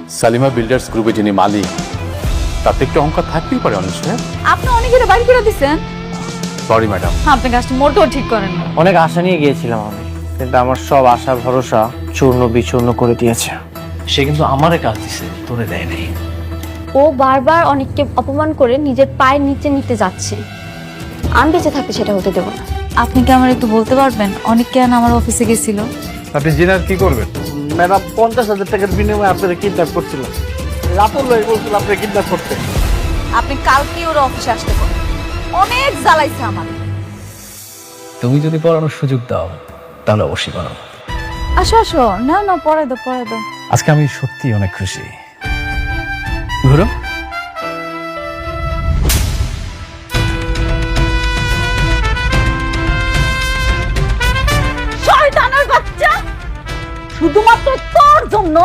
Salima builders গ্রুপে যিনি মালিক, তাতে একটু অহংকার থাকতেই পারে অনিক সাহেব। আপনি অনেকের বাড়ি করে দিচ্ছেন। Sorry madam. আপনি কাজটা মোটেও ঠিক করেন না। অনেক আশা নিয়ে গিয়েছিলাম আমি, কিন্তু আমার সব আশা ভরসা চূর্ণ বিচূর্ণ করে দিয়েছে। সে কিন্তু আমারে কাজ দিছে, তোরে দেয় নাই। ও বারবার অনেককে অপমান করে নিজের পায়ের নিচে নিতে যাচ্ছে। আমি বেঁচে থাকতে সেটা হতে দেবো না। আপনি কি আমার একটু বলতে পারবেন অনেক কেন আমার অফিসে গেছিল? আপনি জেনার কি করবেন? ম্যাডাম 50,000 টাকার বিনিময়ে আপনারা কিডন্যাপ করছিলেন। রাতুল ভাই বলছিল আপনি কিডন্যাপ করতে। আপনি কালকে ওর অফিসে আসতে পারেন। অনেক জ্বালাইছে আমার। তুমি যদি পড়ানোর সুযোগ দাও তাহলে অবশ্যই পড়াবো। আসো আসো, না না পরে দাও পরে দাও। আজকে আমি সত্যি অনেক খুশি। ঘুরো। শয়তানের বাচ্চা, শুধুমাত্র তোর জন্য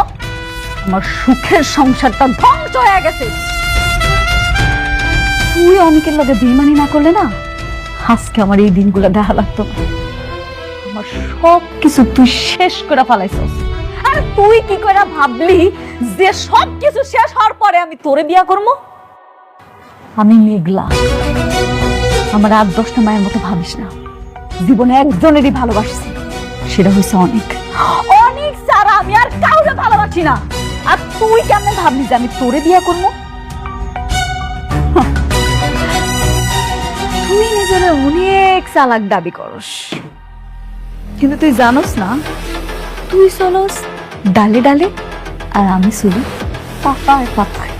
আমার সুখের সংসারটা ধ্বংস হয়ে গেছে। তুই অনেকের লগে বেইমানি না করলে না, আজকে আমার এই দিনগুলো দেখা লাগতো না। আমার সব কিছু তুই শেষ করে ফেলাইছস। আর তুই কি করে ভাবলি যে সব কিছু শেষ হওয়ার পরে আমি তোরে বিয়া করবো? আমি মেঘলা, আমার 8-10টা মায়ের মতো ভাবিস না। জীবনে একজনেরই ভালোবাসছি, সেটা হয়েছে অনেক। অনেক ছাড়া আমি আর কাউকে ভালোবাসি না। আর তুই কেমন ভাবলি যে আমি তোরে বিয়া করবো? তুই নিজের অনেক চালাক দাবি করস, কিন্তু তুই জানোস না তুই চলস ডালে ডালে আর আমি চলি পাতায় পাতায়।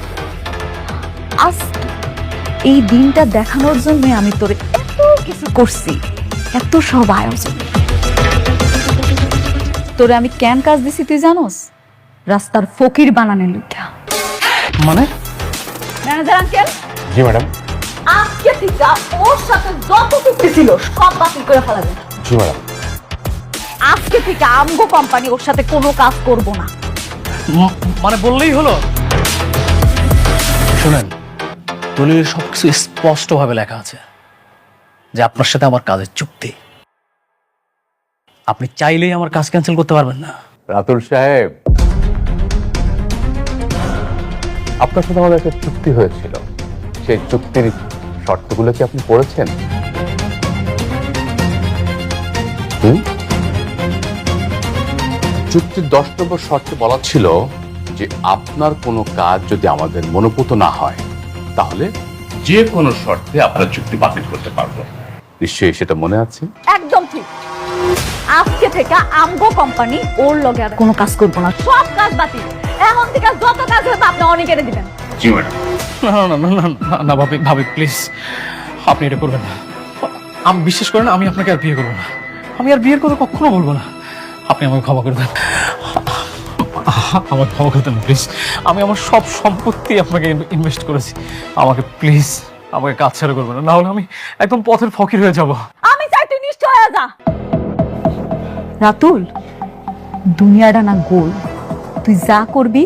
আজ এই দিনটা দেখানোর জন্য আমি তোরে এত কিছু করছি, এত সব আয়োজন। তোরে আমি কেন কাজ দিছি তুই জানোস? রাস্তার ফকির বানানোর লইগা। মানে? ম্যানেজার আঙ্কেল, জি ম্যাডাম। আজকে থেকে ওর সাথে যত চুক্তি ছিল সব বাতিল করে ফেলাবেন। জি ম্যাডাম। আজকে থেকে আমগো কোম্পানি ওর সাথে কোনো কাজ করব না। মানে বললেই হলো? শুনেন, দলিলের সবকিছু স্পষ্ট ভাবে লেখা আছে যে আপনার সাথে আমার কাজের চুক্তি। আপনি চাইলেই আমার কাজ ক্যান্সেল করতে পারবেন না। রাতুল সাহেব, আপনার সাথে আমাদের একটা চুক্তি হয়েছিল, সেই চুক্তির শর্তগুলো কি আপনি পড়েছেন? চুক্তির 10 নম্বর শর্তে বলা ছিল যে আপনার কোনো কাজ যদি আমাদের মনোপুত না হয় তাহলে যে কোনো শর্তে আপনার চুক্তি বাতিল করতে পারবো। নিশ্চয়ই সেটা মনে আছে? একদম ঠিক। আজকে থেকে আমগো কোম্পানি ওর লগে আর কোনো কাজ করব না, সব কাজ বাতিল। এখন থেকে যত কাজ হবে আপনি অনেকেরে দিবেন। জি ম্যাডাম। না না না না না না ভাবি, ভাবি প্লিজ, আপনি এটা করবেন না। আমি বিশ্বাস করেন, আমি আপনাকে আর বিয়ে করবো না। আমি আর বিয়ের কথা কখনো বলবো না। আপনি আমাকে ক্ষমা করে দেন, আমাকে ক্ষমা করে দেন প্লিজ। আমি আমার সব সম্পত্তি আপনাকে ইনভেস্ট করেছি। আমাকে প্লিজ, আমাকে কাজ ছাড়া করবেন না, নাহলে আমি একদম পথের ফকির হয়ে যাব। আমি চাই তুই নিশ্চয় হয়ে যা। রাতুল, দুনিয়াটা না গোল, তুই যা করবি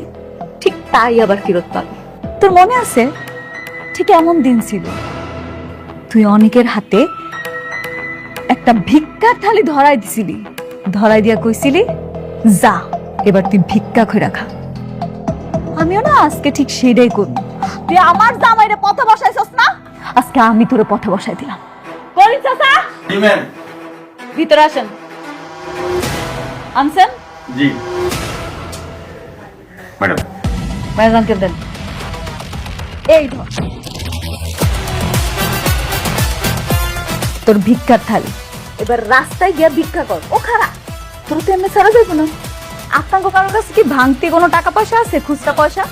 ঠিক তাই আবার ফেরত পাবি। তোর মনে আছে ঠিক এমন দিন ছিল, তুই অনেকের হাতে একটা ভিক্ষার থালি ধরাই দিছিলি, ধরাই দিয়া কইছিলি যা এবার তুই ভিক্ষা করে রাখা। আমিও না আজকে ঠিক সেটাই করব। তুই আমার জামাইরে পথে বসাইছস না, আজকে আমি তোরে পথে বসাই দিলাম। করিস চাচা? জি ম্যাম। ভিতরে আসেন। আনছেন? জি ম্যাডাম। ম্যানেজারকে দেন। এই ধর তোর ভিক্ষার থালি, এবার রাস্তায় গিয়া ভিক্ষা কর। ও খারাপ, তোর তো এমনি ছাড়া যাইব না। আপনার কারোর কাছে কি ভাঙতি কোনো টাকা পয়সা আছে, খুচরা পয়সা?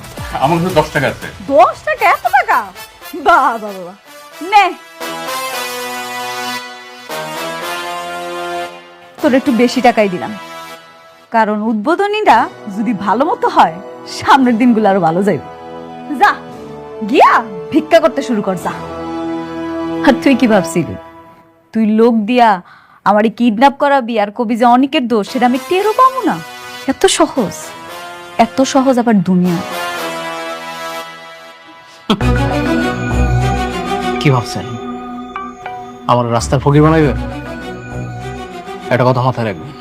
আমার কাছে 10 টাকা আছে। 10 টাকা? এত টাকা? বাহ বাহ বাহ, নে তোর একটু বেশি টাকাই দিলাম, কারণ উদ্বোধনীটা যদি ভালো মতো হয় সামনের দিনগুলো আরো ভালো যাইবে। যা গিয়া ভিক্ষা করতে শুরু কর যা। আর তুই কি ভাবছিলি তুই লোক দিয়া আমারে কিডন্যাপ করাবি আর কবি যে অনেকের দোষ সেটা আমি টেরও পাবো না? এত সহজ, এত সহজ আবার দুনিয়া। কি ভাবছেন আমার রাস্তার ফকির বানাইবে? একটা কথা মাথায় রাখবেন,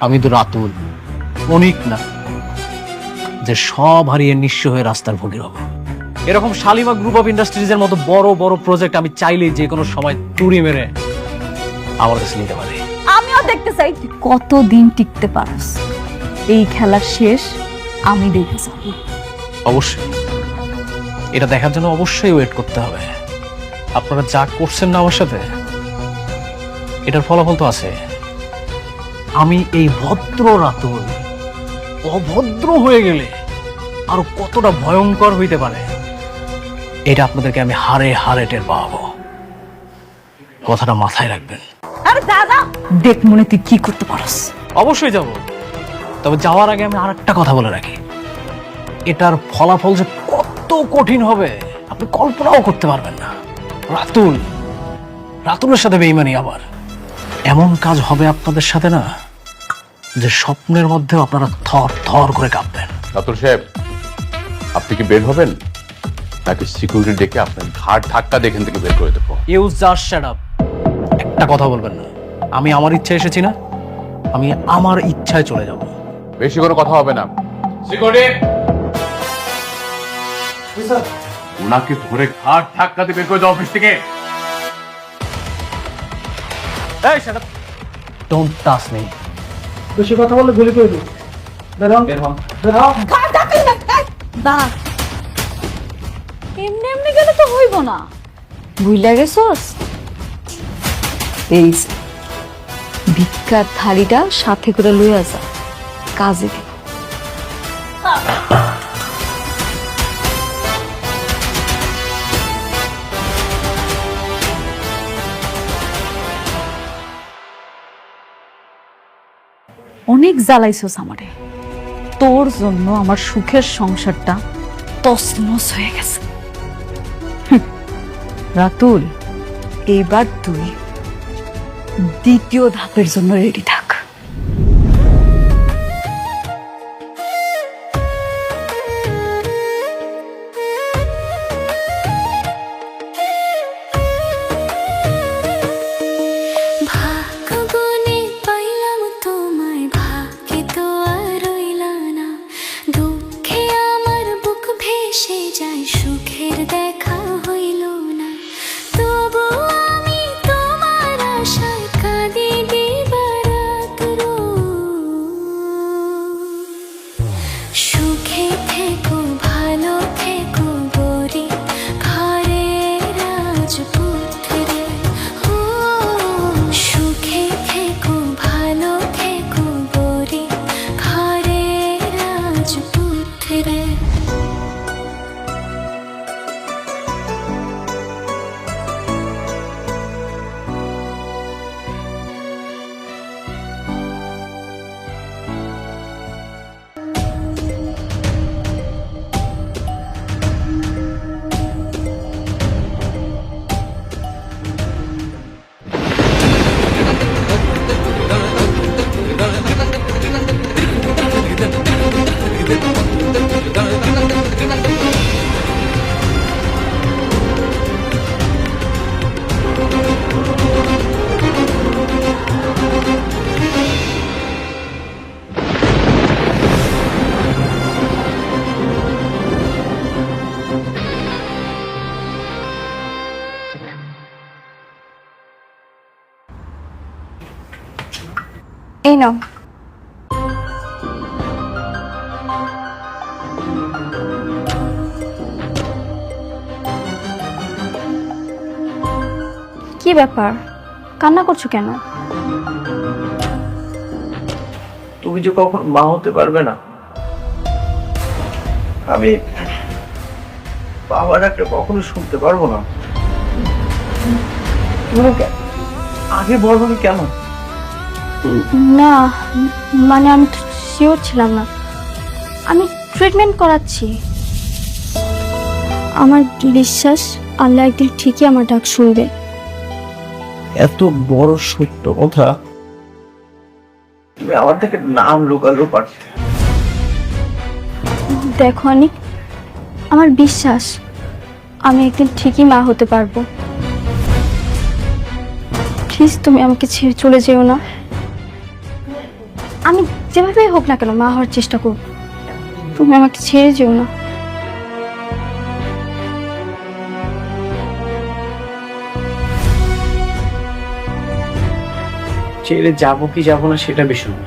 আমি তো রাতুল, অনেক না। যে সব হারিয়ে নিঃস্ব হয়ে রাস্তার ভোগী হব। এরকম শালিমা গ্রুপ অফ ইন্ডাস্ট্রিজের মতো বড় বড় প্রজেক্ট আমি চাইলেই যে কোনো সময় তুড়ি মেরে আমার কাছে নিতে পারি। আমিও দেখতে চাই তুই কতদিন টিকতে পারস। এই খেলার শেষ আমি দেখে যাব। অবশ্যই এটা দেখার জন্য অবশ্যই ওয়েট করতে হবে। আপনারা যা করছেন না আমার সাথে, এটার ফলাফল তো আছে। আমি এই ভদ্র রাতুল অভদ্র হয়ে গেলে আরো কতটা ভয়ঙ্কর হইতে পারে এটা আপনাদেরকে আমি হারে হারে টের পাবো। কথাটা মাথায় রাখবেন। আরে দাদা দেখ মনে তুই কি করতে পারস। অবশ্যই যাব, তবে যাওয়ার আগে আমি আরেকটা কথা বলে রাখি, এটার ফলাফল যে কত কঠিন হবে আপনি কল্পনাও করতে পারবেন না। রাতুলের সাথে বেইমানি, আবার এমন কাজ হবে আপনাদের সাথে না যে স্বপ্নের মধ্যেও আপনারা থর থর করে কাঁপবেন। রাতুল সাহেব, আপনি কি বের হবেন নাকি সিকিউরিটি ডেকে আপনার ঘাট ধাক্কা দিয়ে এখান থেকে বের করে দেবো? Use just shut up. একটা কথা বলবেন না। আমি আমার ইচ্ছায় এসেছি না, আমি আমার ইচ্ছায় চলে যাব। বেশি কোনো কথা হবে না। সিকিউরিটি, ওনাকে ধরে ঘাট ধাক্কা দিয়ে বের করে দাও অফিস থেকে। এই shut up, don't touch me. বেশি কথা বললে গুলি করে দিই। বেরো বেরো। দা এমনি এমনি গেলে তো হইব না। বুঝলা গেছস? এই যে, ভিক্ষার থালিটা সাথে করে লইয়া যা, কাজে দিব। অনেক জ্বালাইছস আমারে, তোর জন্য আমার সুখের সংসারটা তছনছ হয়ে গেছে। রাতুল, এইবার তুই দ্বিতীয় ধাপের জন্য রেডি থাক। ভাগ্যগুণে পাইলাম তোমায়, ভাগ্যে তো আর রইলা না। দুঃখে আমার বুক ভেসে যায়, সুখের দেখা হইল না। তবু আমি তোমার আশায় কাঁদি দিবারাত রোজ। সুখে থেকো ভালো থেকো গরিব ঘরের রাজপুত্রে। ও সুখে থেকো ভালো থেকো গরিব ঘরের রাজপুত্রে। এই নাও। কি ব্যাপার, কান্না করছো কেন? তুমি যে কখন মা হতে পারবে না, আমি বাবার একটা কখনো শুনতে পারবো না। তুমি আগে বলবো কেন? না মানে আমি শিওর ছিলাম না। আমি ট্রিটমেন্ট করাচ্ছি। আমার বিশ্বাস আল্লাহ একদিন ঠিকই আমার ডাক শুনবে। এত বড় সত্য কথা তুমি আমার থেকে নাম লুকালো পারতে। দেখো অনিক, আমার বিশ্বাস আমি একদিন ঠিকই মা হতে পারবো। প্লিজ তুমি আমাকে ছেড়ে চলে যেও না। আমি যেভাবেই হোক না কেন মা হওয়ার চেষ্টা করব। তুমি আমাকে ছেড়ে যেও না। ছেড়ে যাবো কি যাবো না সেটা বিষয় না।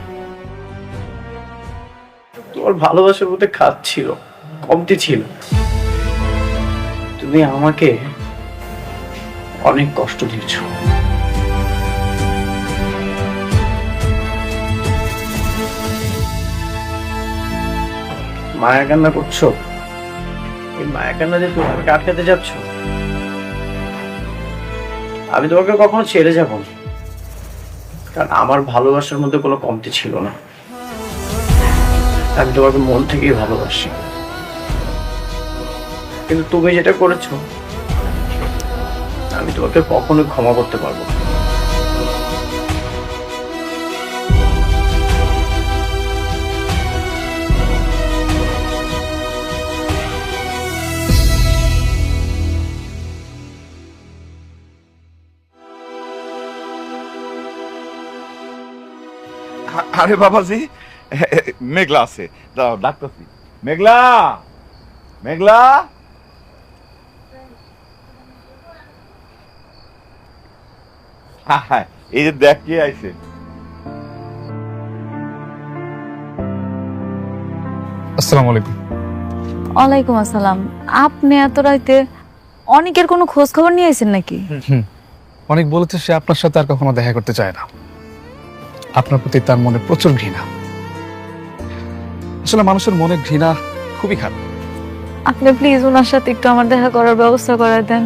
তোমার ভালোবাসার মধ্যে খাত ছিল, কমতি ছিল। তুমি আমাকে অনেক কষ্ট দিয়েছো। মায়া কান্না করছো, এই মায়া কান্না দিয়ে তুমি আমাকে আটকাতে যাচ্ছ। আমি তোমাকে কখনো ছেড়ে যাবো না, কারণ আমার ভালোবাসার মধ্যে কোনো কমতি ছিল না। আমি তোমাকে মন থেকেই ভালোবাসি, কিন্তু তুমি যেটা করেছো আমি তোমাকে কখনোই ক্ষমা করতে পারবো না। আরে বাবাজি, মেঘলা আছে, দাও ডাকতেছি। মেঘলা, মেঘলা, হ্যাঁ, এই যে দেখ কে আইছে। আসসালামু আলাইকুম। ওয়ালাইকুম আসসালাম। আপনি এত রাইতে অনেকের কোনো খোঁজ খবর নিয়ে আইছেন নাকি? অনেক বলেছে সে আপনার সাথে আর কখনো দেখা করতে চায় না। আপনার প্রতি তার মনে প্রচুর ঘৃণা। আসলে মানুষের মনে ঘৃণা খুবই খারাপ। আপনি প্লিজ ওনার সাথে একটু আমার দেখা করার ব্যবস্থা করে দেন,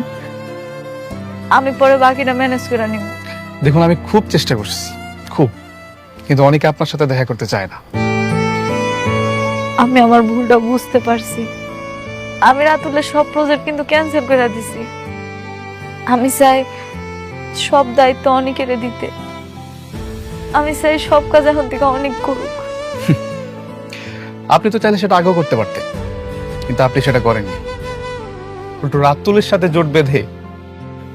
আমি পরে বাকিটা ম্যানেজ করে নিব। দেখুন, আমি খুব চেষ্টা করছি, খুব, কিন্তু অনেকে আপনার সাথে দেখা করতে চায় না। আমি আমার ভুলটা বুঝতে পারছি। আমি রাতুলের সব প্রজেক্ট কিন্তু ক্যান্সেল করে দিছি। আমি চাই সব দায়িত্ব অনেকের দিতে। আমি চাই সব কাজ এখন থেকে অনেক করুক। আপনি তো চাইলে সেটা আগেও করতে পারতেন, কিন্তু আপনি সেটা করেননি। উল্টো রাতুলের সাথে জোট বেঁধে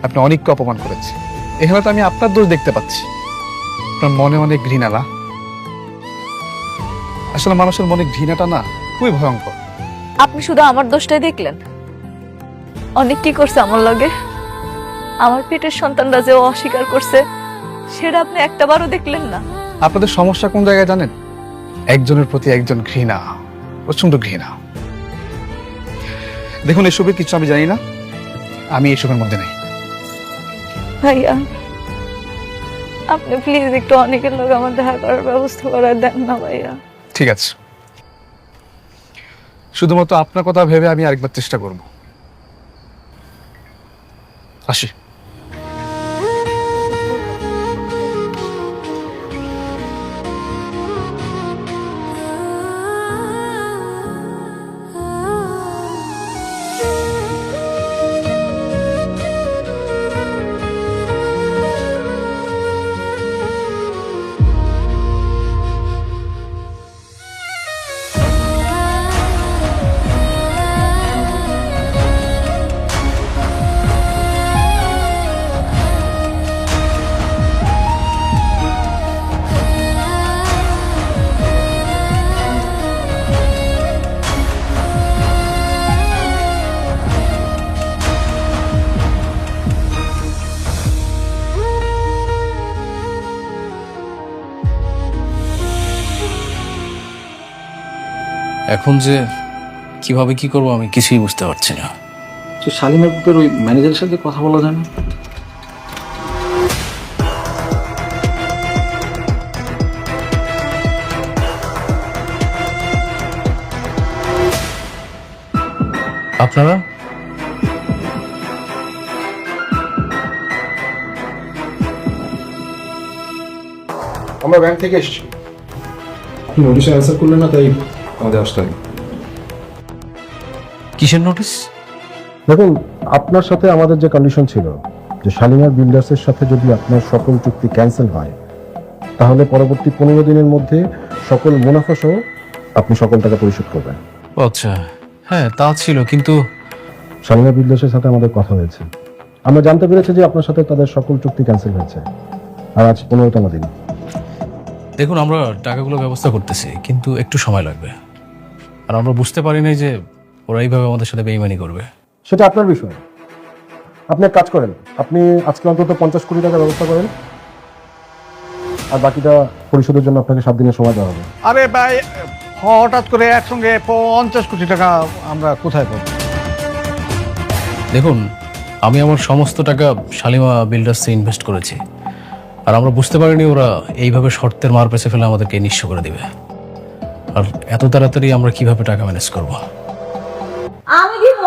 আপনি অনেককে অপমান করেছেন। এখানে তো আমি আপনার দোষ দেখতে পাচ্ছি। আপনার মনে অনেক ঘৃণা না? আসলে মানুষের মনে ঘৃণাটা না খুবই ভয়ঙ্কর। আপনি শুধু আমার দোষটাই দেখলেন? অনেক কি করছে আমার লগে। আমার পেটের সন্তানরা যে অস্বীকার করছে সেটা আপনি একটাবারও দেখলেন না। আপনাদের সমস্যা কোন জায়গায় জানেন? একজনের প্রতি একজন ঘৃণা, প্রচন্ড ঘৃণা। দেখুন, এসবের কিছু আমি জানি না, আমি এসবের মধ্যে নেই। ভাইয়া, আপনি প্লিজ একটু অনেকের লোক আমার দেখা করার ব্যবস্থা করে দেন না ভাইয়া। ঠিক আছে, শুধুমাত্র আপনার কথা ভেবে আমি আরেকবার চেষ্টা করব। আসি। এখন যে কিভাবে কি করবো আমি কিছুই বুঝতে পারছি না। তো শালিমার গ্রুপের ওই ম্যানেজারের সাথে কথা বলা যায় না? আপনারা আমরা ব্যাংক থেকে এসেছি। আপনি নোটিশে অ্যান্সার করলেন না, তাই আমাদের আসতে হবে। কিসের নোটিশ? দেখুন, আপনার সাথে আমাদের যে কন্ডিশন ছিল যে শালিমার বিল্ডার্সের সাথে যদি আপনার সকল চুক্তি ক্যান্সেল হয় তাহলে পরবর্তী 15 দিনের মধ্যে সকল মুনাফা সহ আপনি সকল টাকা পরিশোধ করবেন। আচ্ছা, হ্যাঁ তা ছিল, কিন্তু শালিমার বিল্ডার্সের সাথে আমাদের কথা হয়েছে। আমরা জানতে পেরেছি যে আপনার সাথে তাদের সকল চুক্তি ক্যান্সেল হয়েছে, আর আজ 15তম দিন। দেখুন, আমরা টাকাগুলো ব্যবস্থা করতেছি, কিন্তু একটু সময় লাগবে। আর আমরা বুঝতে পারি নাই যে ওরা এইভাবে আমাদের সাথে বেইমানি করবে। সেটা আপনার বিষয়। আপনি এক কাজ করেন, আপনি আজকে অন্তত 50 কোটি টাকার ব্যবস্থা করেন, আর বাকিটা পরিশোধের জন্য আপনাকে 7 দিনের সময় দেওয়া হবে। আরে ভাই, হঠাৎ করে একসঙ্গে 50 কোটি টাকা আমরা কোথায় পাবো? দেখুন, আমি আমার সমস্ত টাকা শালিমা বিল্ডার্সে ইনভেস্ট করেছি, আর আমরা বুঝতে পারিনি ওরা এইভাবে শর্তের মার পেছে ফেলে আমাদেরকে নিঃস্ব করে দিবে। আর এত তাড়াতাড়ি আমরা কিভাবে টাকা ম্যানেজ করব? আমি দিব।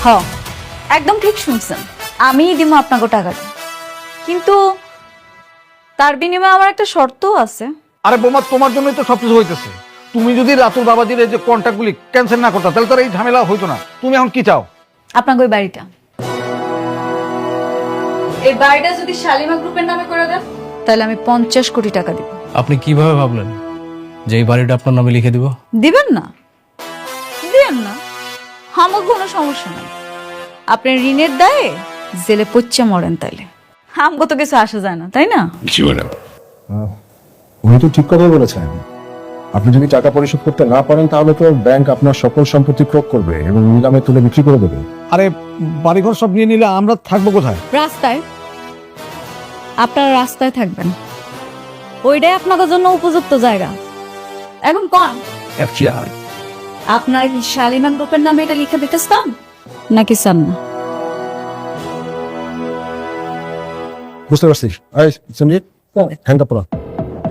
হ, একদম ঠিক শুনছেন, আমিই দিব আপনাকে টাকাটা, কিন্তু তার বিনিময়ে আমার একটা শর্তও আছে। আরে বোমা, তোমার জন্যই তো সবকিছু হইতেছে। তুমি যদি রাতুল বাবাজির এই যে কন্ট্রাক্টগুলি ক্যান্সেল না করতা, তাহলে তো এই ঝামেলা হইতো না। তুমি এখন কি চাও? আপনাকে ওই বাড়িটা, এই বাড়িটা যদি শালিমা গ্রুপের নামে করে দেন, তাহলে আমি 50 কোটি টাকা দিব। আপনি কিভাবে ভাবলেন যে এই বাড়িটা আপনার নামে লিখে দিব? দিবেন না? দিবেন না, আমার কোনো সমস্যা নাই। আপনি ঋণের দায়ে জেলে পচ্চা মরেন, তাইলে আমগো তো কিছু আসা যায় না, তাই না? জি ম্যাডাম। উনি তো ঠিক কথাই বলেছেন। আপনি যদি টাকা পরিশোধ করতে না পারেন, তাহলে তো ব্যাংক আপনার সকল সম্পত্তি ক্রয় করবে এবং নিলামে তুলে বিক্রি করে দেবে। আরে বাড়িঘর সব নিয়ে নিলে আমরা থাকবো কোথায়? রাস্তায়। আপনারা রাস্তায় থাকবেন, ওইটাই আপনাদের জন্য উপযুক্ত জায়গা। এখন কোন আপনার শালিমা গ্রুপের নামে এটা লিখে দিতে চান নাকি চান না? বুঝতে পারছি। এই সঞ্জিত, হ্যান্ডটা পড়া।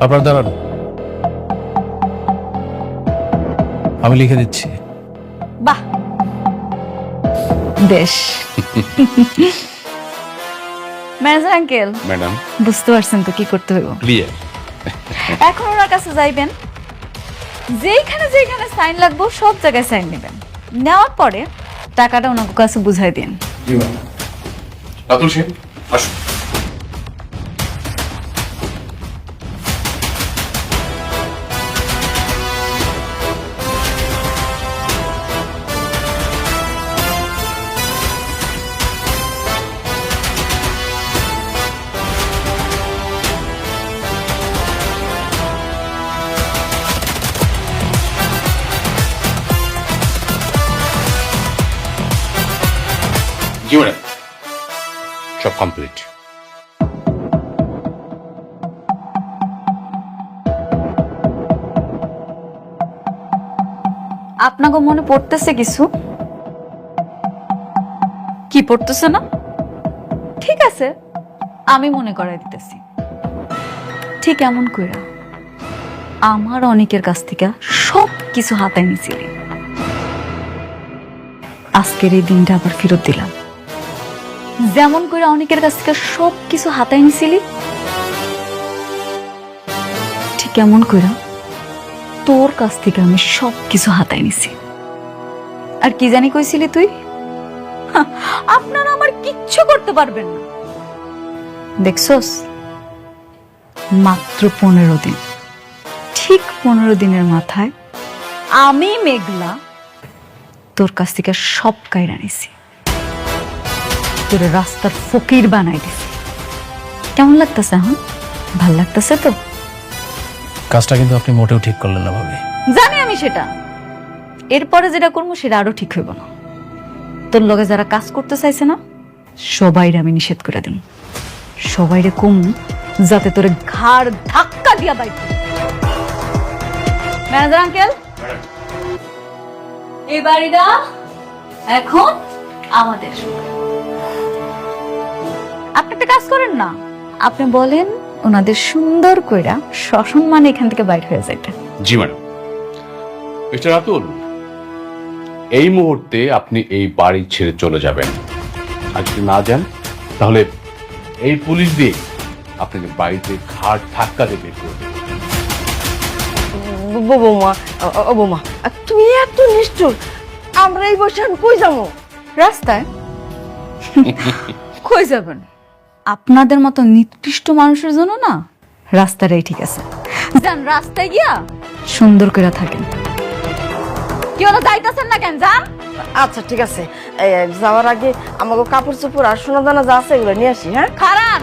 আপনার দাঁড়ান, আমি লিখে দিচ্ছি। বাহ, বেশ। ম্যানেজার আঙ্কেল, ম্যাডাম, বুঝতে পারছেন তো কি করতে হইব? ক্লিয়ার। এখন ওনার কাছে যাইবেন, যেখানে যেখানে সাইন লাগবে সব জায়গায় সাইন নেবেন, নেওয়ার পরে টাকাটা ওনার কাছে বুঝাই দিন। জি ম্যাডাম। রাতুল সেন, আসুন। জি ম্যাডাম, সব কমপ্লিট। আপনাকে মনে পড়তেছে কিছু? কি পড়তেছে না? ঠিক আছে, আমি মনে করাই দিতেছি। ঠিক এমন কইরা আমার অনেকের কাছ থেকে সব কিছু হাতায় নিছিলি, আজকের এই দিনটা আবার ফেরত দিলাম। যেমন করে অনেকের কাছ থেকে সব কিছু হাতায় নিছিলি, ঠিক এমন করে তোর কাছ থেকে আমি সব কিছু হাতায় নিছি। আর কি জানি কইছিলি তুই? আপনারা আমার কিচ্ছু করতে পারবেন না। দেখছস, মাত্র 15 দিন, ঠিক 15 দিনের মাথায় আমি মেঘলা তোর কাছ থেকে সব কাইরা নিছি, তোর রাস্তার ফকির বানাই দিছি। কেমন লাগতেছে? এখন ভাল লাগতেছে তো? কাজটা কিন্তু আপনি মোটেও ঠিক করলেন না ভাবি। জানি আমি সেটা, এরপরে যেটা করবো সেটা আরো ঠিক হইব না। তোর লগে যারা কাজ করতে চাইছে না, সবাইরে আমি নিষেধ করে দিন। সবাইরে কম, যাতে তোরে ঘাড় ধাক্কা দিয়া বাইক। ম্যানেজার আঙ্কেল, এই বাড়িটা এখন আমাদের। আপনি একটা কাজ করেন না, আপনি বলেন ওনাদের সুন্দর কইরা সসম্মানে এখান থেকে বাইর হয়ে যাইতে। জি ম্যাডাম। মিস্টার রাতুল, এই মুহূর্তে আপনি এই বাড়ি ছেড়ে চলে যাবেন। আর যদি না যান, তাহলে এই পুলিশ দিয়ে আপনাকে বাড়িতে ঘাট ধাক্কা দিয়ে বের করে দেবে। বৌমা, বৌমা, তুমি এত নিষ্ঠুর। আমরা এই বছর কই যাবো? রাস্তায়। কই যাবেন? আপনাদের মতো নিকৃষ্ট মানুষের জন্য না রাস্তাটাই ঠিক আছে। যান রাস্তায় গিয়া সুন্দর করে থাকেন। কি হলো, যাইতাছেন না কেন? যান। আচ্ছা ঠিক আছে, যাওয়ার আগে আমাকে কাপড় চোপড় আর সোনা দানা যা আছে এগুলো নিয়ে আসি। হ্যাঁ, খারান,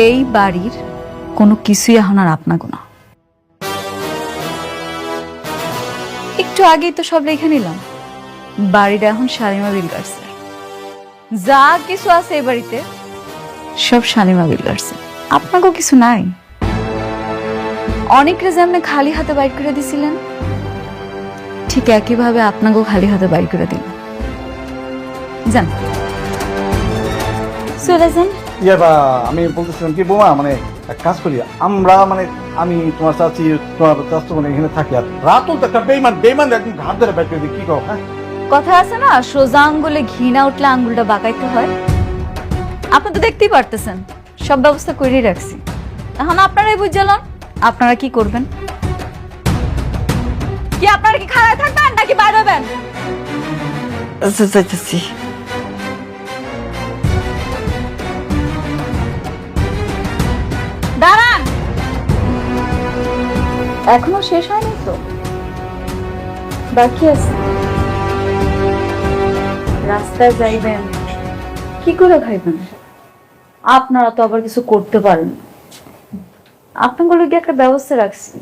এই বাড়ির কোনো কিছুই এখন আর আপনাকে না। একটু আগেই তো সব লেখা নিলাম, বাড়িটা এখন শালিমা বিল্ডার্সের। যা কিছু আছে এই বাড়িতে সব শালিমা বিল্ডার্সের, আপনাকেও কিছু নাই। অনেকরে যেমন খালি হাতে বাইর করে দিছিলেন, ঠিক একইভাবে আপনাকেও খালি হাতে বাইর করে দিন। যান, চলে যান। ইয়ে বা আমি বলতেছিলাম কি বোমা, মানে এক কাজ করি আমরা, মানে আমি তোমার চাচি তোমার চাচু মানে এখানে থাকি, আর রাতুল তো একটা বেইমান বেইমান একদম ঘাট ধরে বাইক করে দিই, কি কও? হ্যাঁ, কথা আছে না, সোজা আঙ্গুলে ঘি না উঠলে আঙ্গুলটা বাঁকাইতে হয়। আপনি তো দেখতেই পারতেছেন সব ব্যবস্থা করেই রাখছি। এখন আপনারাই বুঝলেন আপনারা কি করবেন। কি আপনারা কি খাড়ায় থাকবেন নাকি বাইরে হবেন? যাইতেছি। দাঁড়ান, এখনো শেষ হয়নি তো, বাকি আছে। রাস্তায় যাইবেন, কি করে খাইবেন? আপনারা তো আবার কিছু করতে পারেন, আপনাগুলো কি একটা ব্যবস্থা রাখছি।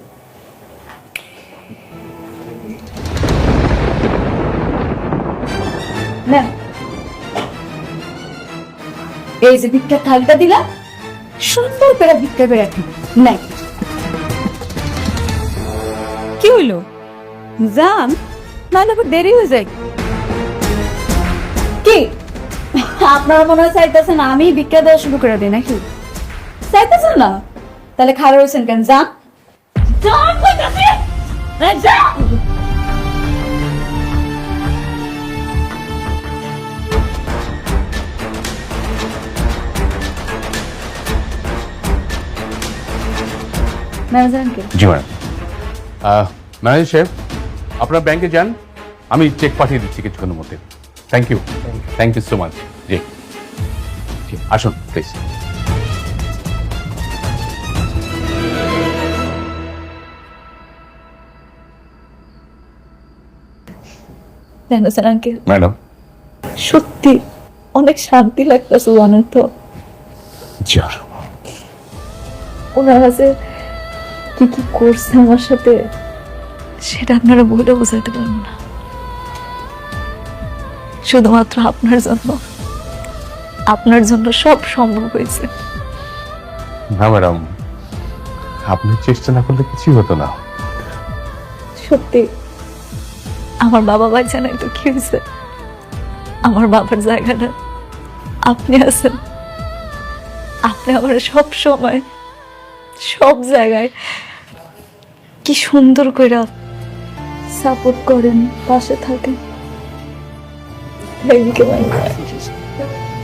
নেন, এই যে ভিক্ষার থালটা দিলাম, সুন্দর করে ভিক্ষা করে রাখি। নাই কি হইলো, যান, নাহলে আবার দেরি হয়ে যায়। কি আপনারা মনে হয় চাইতেছেন আমি ভিক্ষা দেওয়া শুরু করে দিই নাকি? চাইতেছেন না, তাহলে খারাপ হয়েছেন কেন? যান, যান কইতাছি, যান। Manager uncle. জি ম্যাডাম। ম্যানেজার সাহেব, আপনার ব্যাংকে যান, আমি চেক পাঠিয়ে দিচ্ছি কিছুক্ষণের মধ্যে। Thank you so much. জি জি, আসুন প্লিজ। Manager uncle, madam. সত্যি অনেক শান্তি লাগতেছে জানেন তো। জ্বর। ওনারা যে কি কি করছে আমার সাথে, সেটা আপনারা বলে বোঝাতে পারবো না। শুধুমাত্র আপনার জন্য সব সম্ভব হয়েছে। না ম্যাডাম, আপনি চেষ্টা না করলে কিছুই হতো না। সত্যি আমার বাবা বাচ্চা নাই তো কি হয়েছে, আমার বাবার জায়গাটা আপনি আছেন। আপনি আমার সব সময় সব জায়গায় কি সুন্দর করে সাপোর্ট করেন, পাশে থাকেন।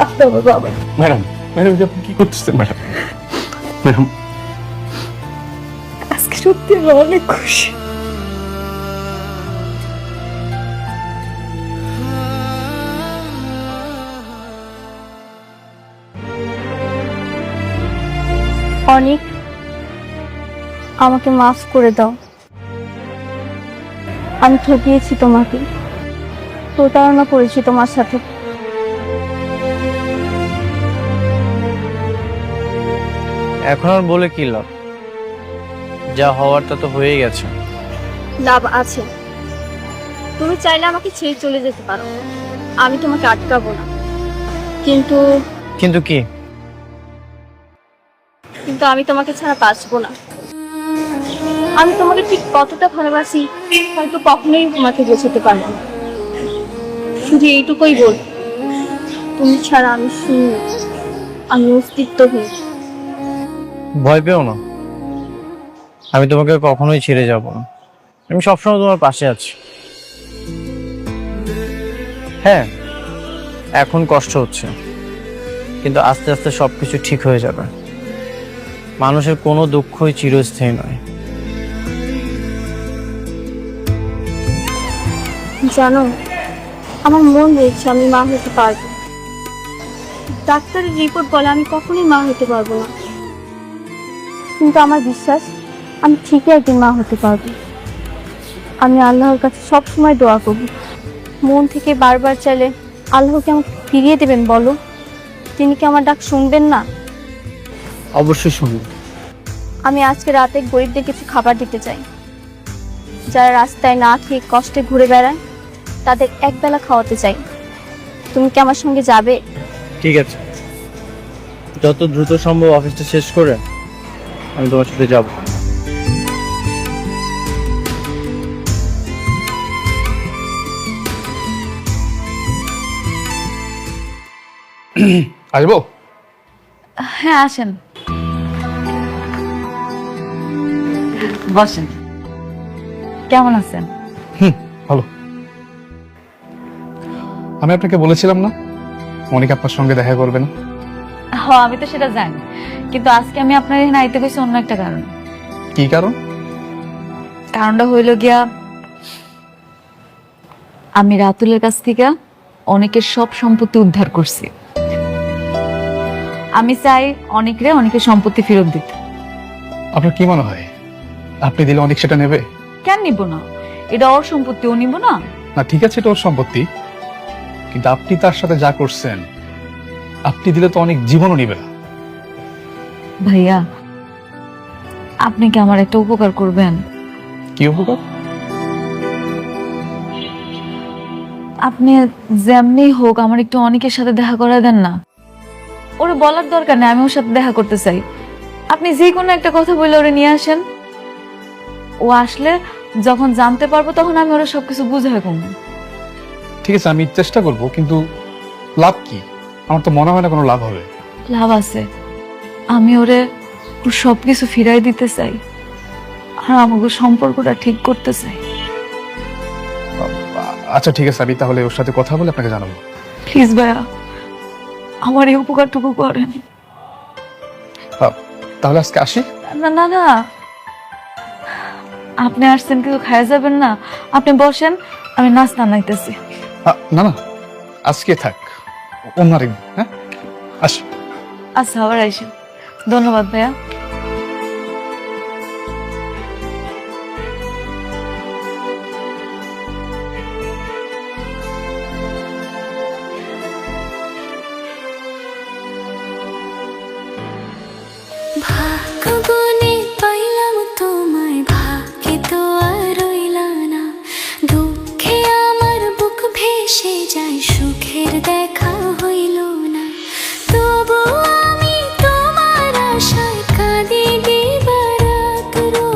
আপনি আমার বাবা। ম্যাডাম, আপনি কি করতেছেন ম্যাডাম? ম্যাডাম, আজকে সত্যি আমি অনেক খুশি। অনেক, আমাকে মাফ করে দাও। আমি ঠকিয়েছি তোমাকে, প্রতারণা করেছি তোমার সাথে। এখন আর বলে কি লাভ, যা হওয়ার তা তো হয়ে গেছে। লাভ আছে, তুমি চাইলে আমাকে ছেড়ে চলে যেতে পারো, আমি তোমাকে আটকাবো না। কিন্তু কিন্তু কি? কিন্তু আমি তোমাকে ছাড়া বাঁচবো না। আমি তোমাকে ঠিক কতটা ভালোবাসি হয়তো কখনোই তোমাকে বোঝাতে পারবো না। শুধু এইটুকুই বল, তুমি ছাড়া আমি শূন্য, আমি অস্তিত্বহীন। ভয় পেও না, আমি তোমাকে কখনোই ছেড়ে যাব না। আমি সবসময় তোমার পাশে আছি। হ্যাঁ, এখন কষ্ট হচ্ছে, কিন্তু আস্তে আস্তে সবকিছু ঠিক হয়ে যাবে। মানুষের কোনো দুঃখই চিরস্থায়ী নয়। জানো, আমার মন বলছে আমি মা হতে পারবো। ডাক্তারের রিপোর্ট বলে আমি কখনোই মা হতে পারবো না, কিন্তু আমার বিশ্বাস আমি ঠিকই একদিন মা হতে পারবো। আমি আল্লাহর কাছে সব সময় দোয়া করি, মন থেকে বারবার চাইলে আল্লাহ কি আমাকে ফিরিয়ে দেবেন বলো? তিনি কি আমার ডাক শুনবেন না? অবশ্যই শুনুন। আমি আজকে রাতে গরিবদের কিছু খাবার দিতে চাই। যারা রাস্তায় না খেয়ে কষ্টে ঘুরে বেড়ায় তাদের একবেলা খাওয়াতে চাই। তুমি কি আমার সঙ্গে যাবে? ঠিক আছে, যত দ্রুত সম্ভব অফিসটা শেষ করে আমি তোমার সাথে যাব। আসবো? হ্যাঁ আসেন, বসেন। কেমন আছেন? ভালো। আমি আপনাকে বলেছিলাম না মনিকা আপনার সঙ্গে দেখা করবে না? হ্যাঁ আমি তো সেটা জানি, কিন্তু আজকে আমি আপনার এখানে আইতে গেছি অন্য একটা কারণ। কি কারণ? কারণটা হইল গিয়া, আমি রাতুলের কাছ থেকে অনেকের সব সম্পত্তি উদ্ধার করছি। আমি চাই অনেকের সম্পত্তি ফেরত দিতে। আপনার কি মনে হয় আপনি দিলে অনেক সেটা নেবে? কেন নিব না? এটা ওর সম্পত্তি, ও নিব না? না ঠিক আছে, এটা ওর সম্পত্তি, কিন্তু আপনি তার সাথে যা করছেন, আপনি দিলে তো অনেক জীবনও নিবে না। ভাইয়া আপনি কি আমার একটা উপকার করবেন? কি উপকার? আপনি যেমনি হোক আমার একটু অনেকের সাথে দেখা করা দেন না। ওরে বলার দরকার নেই আমি ওর সাথে দেখা করতে চাই। আপনি যে কোনো একটা কথা বলে ওরে নিয়ে আসেন। ও আসলে যখন জানতে পারবো তখন আমি ওরা সবকিছু বুঝাই কমবো। ঠিক আছে, আমি চেষ্টা করব, কিন্তু লাভ কি? আমার তো মনে হয় না কোনো লাভ হবে। লাভ আছে, আমি ওরে ওর সবকিছু ফিরাই দিতে চাই আর আমাকে সম্পর্কটা ঠিক করতে চাই। আচ্ছা ঠিক আছে, আমি তাহলে ওর সাথে কথা বলে আপনাকে জানাবো। প্লিজ ভাইয়া আমার এই উপকারটুকু করেন। তাহলে আজকে আসি? না না না, আপনি আসছেন কিছু খাওয়া যাবেন না? আপনি বসেন, আমি নাস্তা নাইতেছি। না না, আজকে থাক, অন্য আরেকদিন। হ্যাঁ আসি। আচ্ছা আবার আইসেন। ধন্যবাদ ভাইয়া। ভাগ্য গুনে পাইলাম তোমায়, ভাগ্যে তো আর রইলা না। দুঃখে আমার বুক ভেসে যায়, সুখের দেখা হইল না। তবু আমি তোমার আশায় কাঁদি দিবারাত রোজ।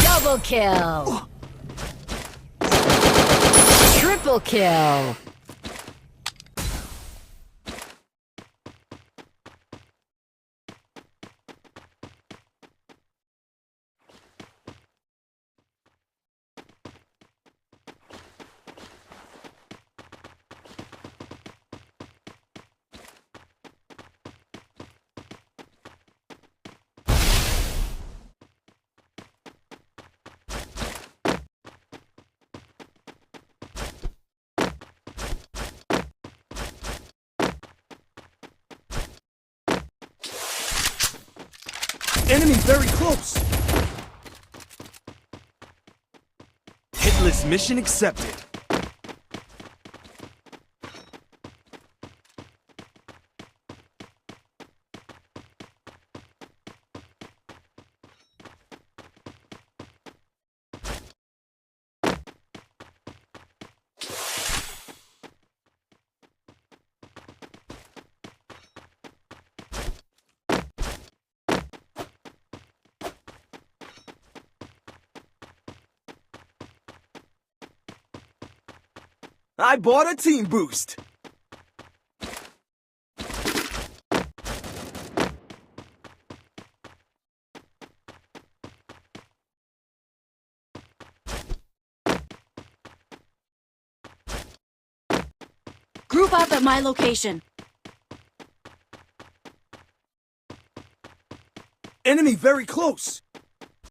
Double kill. Triple kill. Enemy very close. Hitless mission accepted. I bought a team boost. Group up at my location. Enemy very close.